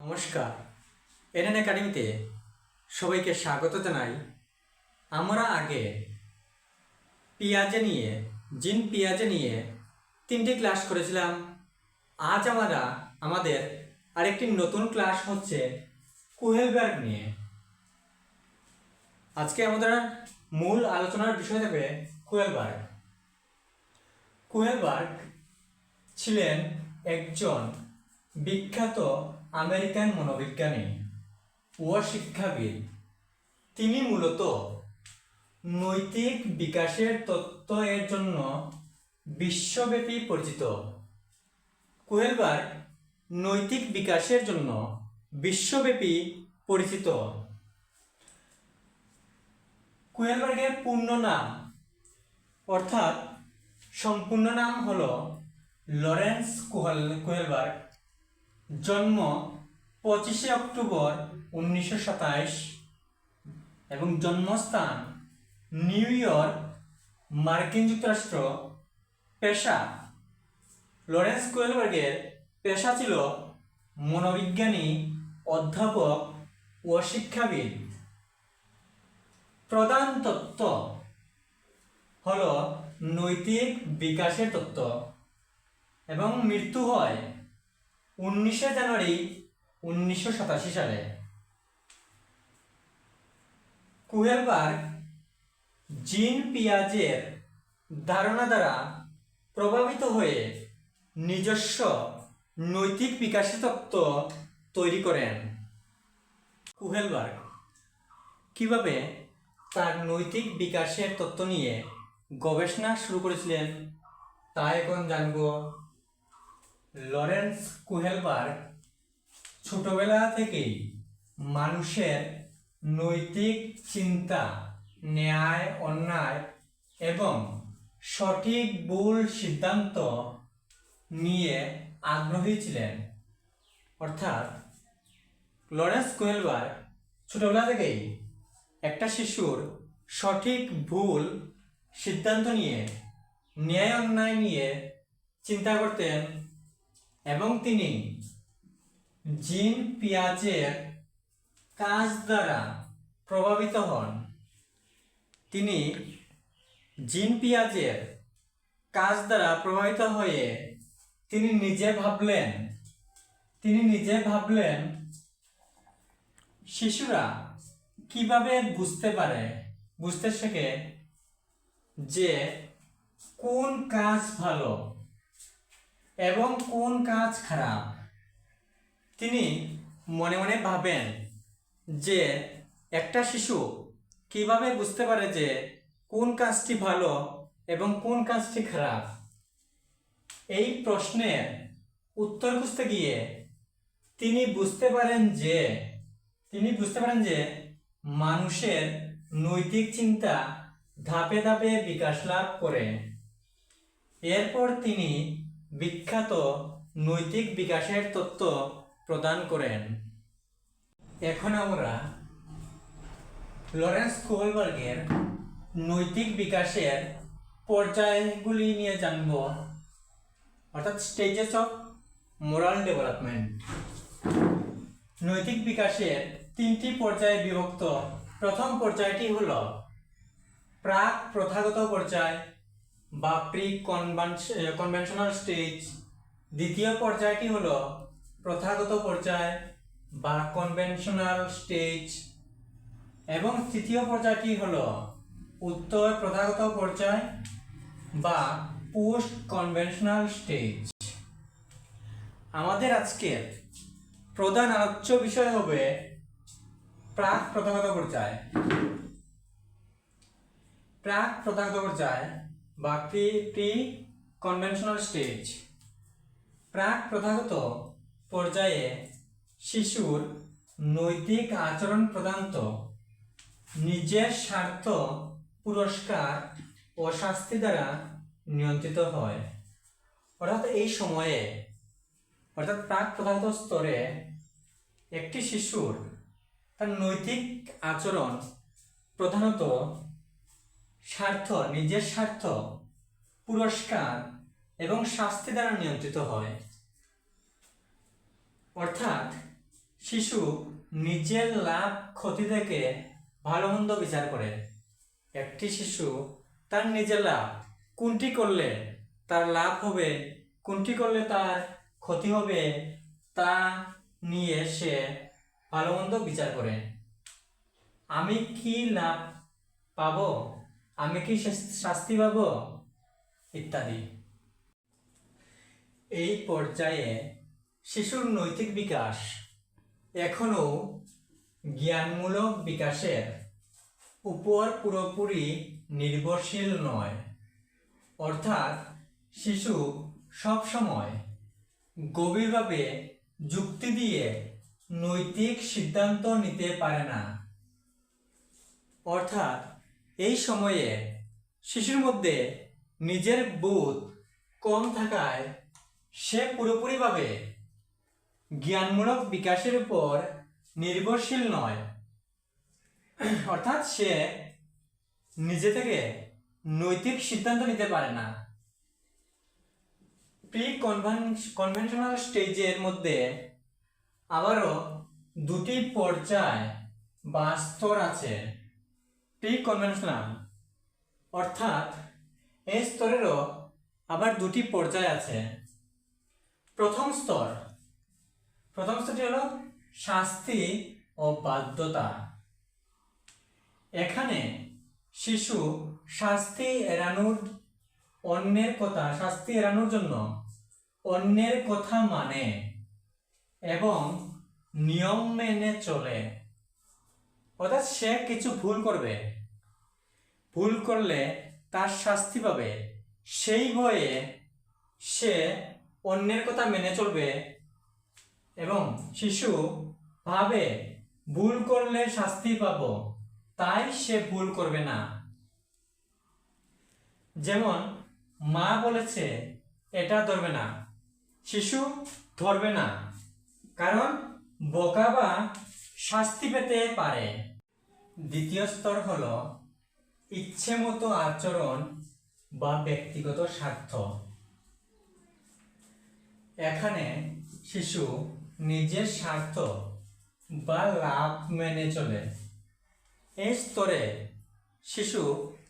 নমস্কার, এনএন একাডেমিতে সবাইকে স্বাগত জানাই। আমরা আগে জিন পিয়াজে নিয়ে 3টি ক্লাস করেছিলাম। আজ আমাদের আরেকটি নতুন ক্লাস হচ্ছে কুহেলবার্গ নিয়ে। আজকে আমাদের মূল আলোচনার বিষয় হবে কুহেলবার্গ। কুহেলবার্গ ছিলেন একজন বিখ্যাত আমেরিকান মনোবিজ্ঞানী ও শিক্ষাবিদ। তিনি মূলত নৈতিক বিকাশের তত্ত্ব এর জন্য বিশ্বব্যাপী পরিচিত। কুহেলবার্গ নৈতিক বিকাশের জন্য বিশ্বব্যাপী পরিচিত। কুহেলবার্গের পূর্ণ নাম অর্থাৎ সম্পূর্ণ নাম হলো লরেন্স কুহেলবার্গ। জন্ম 25শে অক্টোবর 1927 এবং জন্মস্থান নিউ ইয়র্ক, মার্কিন যুক্তরাষ্ট্র। পেশা লরেন্স কুহেলবার্গের পেশা ছিল মনোবিজ্ঞানী, অধ্যাপক ও শিক্ষাবিদ। প্রধান তত্ত্ব হল নৈতিক বিকাশের তত্ত্ব এবং মৃত্যু হয় 19শে জানুয়ারি 1987 সালে। কুহেলবার্গ জিন পিয়াজের ধারণা দ্বারা প্রভাবিত হয়ে নিজস্ব নৈতিক বিকাশের তত্ত্ব তৈরি করেন। কুহেলবার্গ কিভাবে তার নৈতিক বিকাশের তত্ত্ব নিয়ে গবেষণা শুরু করেছিলেন তা এখন জানব। লরেন্স কুহেলবার্গ ছোটবেলা থেকেই মানুষের নৈতিক চিন্তা, ন্যায় অন্যায় এবং সঠিক ভুল সিদ্ধান্ত নিয়ে আগ্রহী ছিলেন। অর্থাৎ লরেন্স কুহেলবার্গ ছোটবেলা থেকেই একটা শিশুর সঠিক ভুল সিদ্ধান্ত নিয়ে, ন্যায় অন্যায় নিয়ে চিন্তা করতেন এবং তিনি জিন পিয়াজের কাজ দ্বারা প্রভাবিত হন। তিনি জিন পিয়াজের কাজ দ্বারা প্রভাবিত হয়ে তিনি নিজে ভাবলেন শিশুরা কিভাবে বুঝতে শেখে যে কোন কাজ ভালো এবং কোন কাজ খারাপ। তিনি মনে মনে ভাবেন যে একটা শিশু কিভাবে বুঝতে পারে যে কোন কাজটি ভালো এবং কোন কাজটি খারাপ। এই প্রশ্নের উত্তর খুঁজতে গিয়ে তিনি বুঝতে পারেন যে মানুষের নৈতিক চিন্তা ধাপে ধাপে বিকাশ লাভ করে। এরপর তিনি বিখ্যাত নৈতিক বিকাশের তত্ত্ব প্রদান করেন। এখন আমরা লরেন্স কুহেলবার্গের নৈতিক বিকাশের পর্যায়গুলি নিয়ে জানব, অর্থাৎ স্টেজেস অফ মোরাল ডেভেলপমেন্ট। নৈতিক বিকাশের 3টি পর্যায়ে বিভক্ত। প্রথম পর্যায়টি হল প্রাক প্রথাগত পর্যায় বা প্রি কনভেনশনাল স্টেজ। দ্বিতীয় পর্যায়টি হল প্রথাগত পর্যায় বা কনভেনশনাল স্টেজ এবং তৃতীয় পর্যায়টি হল উত্তর প্রথাগত পর্যায় বা পোস্ট কনভেনশনাল স্টেজ। আমাদের আজকের প্রধান আলোচ্য বিষয় হবে প্রাক প্রথাগত পর্যায়। প্রাক প্রথাগত পর্যায় বা প্রি কনভেনশনাল স্টেজ। প্রাক প্রথাগত পর্যায়ে শিশুর নৈতিক আচরণ প্রধানত নিজের স্বার্থ, পুরস্কার ও শাস্তি দ্বারা নিয়ন্ত্রিত হয়। অর্থাৎ এই সময়ে, অর্থাৎ প্রাক প্রথাগত স্তরে একটি শিশুর তার নৈতিক আচরণ প্রধানত নিজের স্বার্থ, পুরস্কার এবং শাস্তি দ্বারা নিয়ন্ত্রিত হয়। অর্থাৎ শিশু নিজের লাভ ক্ষতি থেকে ভালো মন্দ বিচার করে। একটি শিশু তার নিজের লাভ কোনটি করলে তার লাভ হবে, কোনটি করলে তার ক্ষতি হবে, তা নিয়ে সে ভালো মন্দ বিচার করে। আমি কি লাভ পাবো, আমি কি শাস্তি পাবো, ইত্যাদি। এই পর্যায়ে শিশুর নৈতিক বিকাশ এখনো জ্ঞানমূলক বিকাশের উপর পুরোপুরি নির্ভরশীল নয়। অর্থাৎ শিশু সবসময় গভীরভাবে যুক্তি দিয়ে নৈতিক সিদ্ধান্ত নিতে পারে না। অর্থাৎ এই সময়ে শিশুর মধ্যে নিজের বোধ কম থাকায় সে পুরোপুরিভাবে জ্ঞানমূলক বিকাশের উপর নির্ভরশীল নয়। অর্থাৎ সে নিজে থেকে নৈতিক সিদ্ধান্ত নিতে পারে না। প্রি কনভেনশনাল স্টেজের মধ্যে আবারও দুটি পর্যায় বা স্তর আছে। প্রি কনভেনশনাল অর্থাৎ এই স্তরেরও আবার দুটি পর্যায় আছে। প্রথম স্তরটি হলো শাস্তি ও বাধ্যতা। এখানে শিশু শাস্তি এড়ানোর জন্য অন্যের কথা মানে এবং নিয়ম মেনে চলে। অর্থাৎ সে কিছু ভুল করবে, ভুল করলে তার শাস্তি পাবে, সেই ভয়ে সে অন্যের কথা মেনে চলবে এবং শিশু ভাবে ভুল করলে শাস্তি পাবো, তাই সে ভুল করবে না। যেমন মা বলেছে এটা ধরবে না, শিশু ধরবে না, কারণ বোকা বা শাস্তি পেতে পারে। দ্বিতীয় স্তর হলো ইচ্ছে মতো আচরণ বা ব্যক্তিগত স্বার্থ। এখানে শিশু নিজের স্বার্থ বা লাভ মেনে চলে। এই স্তরে শিশু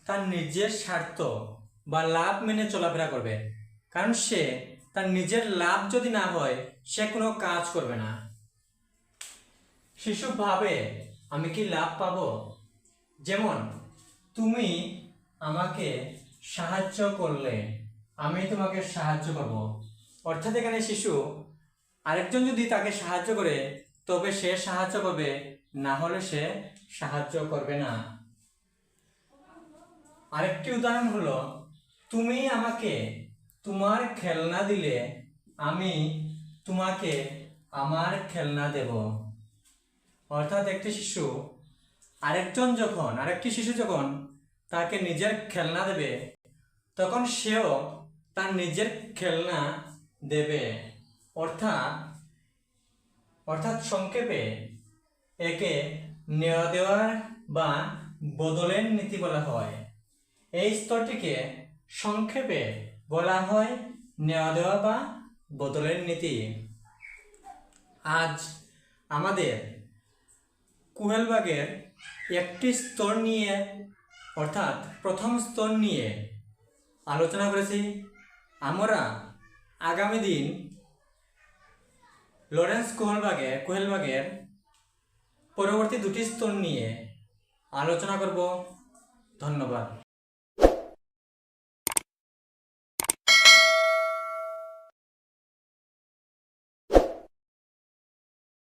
তার নিজের স্বার্থ বা লাভ মেনে চলাফেরা করবে, কারণ সে তার নিজের লাভ যদি না হয় সে কোনো কাজ করবে না। শিশু ভাবে আমি কি লাভ পাবো, যেমন তুমি আমাকে সাহায্য করলে আমি তোমাকে সাহায্য করব। অর্থাৎ এখানে শিশু আরেকজন যদি তাকে সাহায্য করে তবে সে সাহায্য করবে, না হলে সে সাহায্য করবে না। আরেকটি উদাহরণ হলো তুমি আমাকে তোমার খেলনা দিলে আমি তোমাকে আমার খেলনা দেব। অর্থাৎ আরেকটি শিশু যখন তাকে নিজের খেলনা দেবে তখন সেও তার নিজের খেলনা দেবে। অর্থাৎ সংক্ষেপে একে নেওয়া দেওয়ার বা বদলের নীতি বলা হয়। এই স্তরটিকে সংক্ষেপে বলা হয় নেওয়া দেওয়া বা বদলের নীতি। আজ আমাদের কুহেলবাগের একটি স্তর নিয়ে অর্থাৎ প্রথম স্তর নিয়ে আলোচনা করেছি। আমরা আগামী দিন লরেন্স কুহেলবাগের পরবর্তী দুটি স্তর নিয়ে আলোচনা করব। ধন্যবাদ।